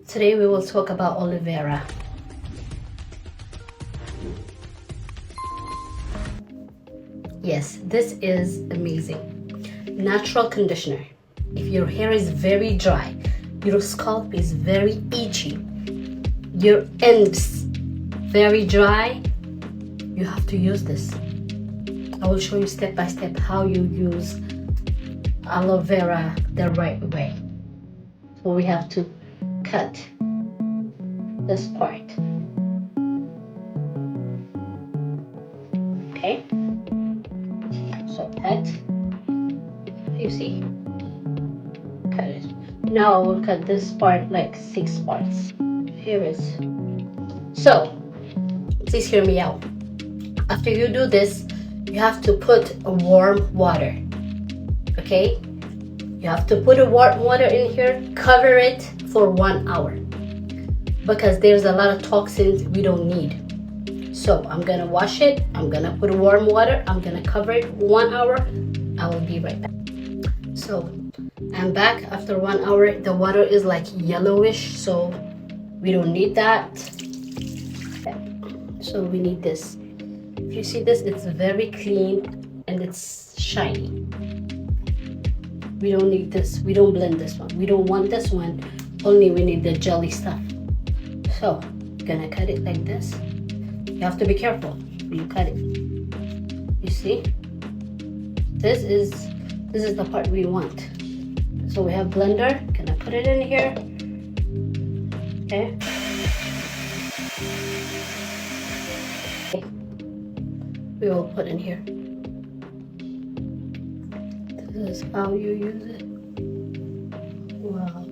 Today we will talk about aloe vera. Yes, this is amazing. Natural conditioner. If your hair is very dry, your scalp is very itchy, your ends very dry, you have to use this. I will show you step by step how you use aloe vera the right way. So we have to cut this part. Okay, so cut, you see, cut it. Now we'll cut this part like 6 parts. Here is. So please hear me out. After you do this, you have to put a warm water. Okay, you have to put a warm water in here, cover it for 1 hour because there's a lot of toxins we don't need. So I'm gonna wash it, I'm gonna put warm water, I'm gonna cover it 1 hour. I will be right back. So I'm back after 1 hour. The water is like yellowish, so we don't need that. So we need this. If you see this, it's very clean and it's shiny. We don't need this. We don't blend this one. We don't want this one. Only we need the jelly stuff. So I'm gonna cut it like this. You have to be careful when you cut it. You see? This is the part we want. So we have blender. Gonna put it in here. Okay. We will put in here. This is how you use it. Wow.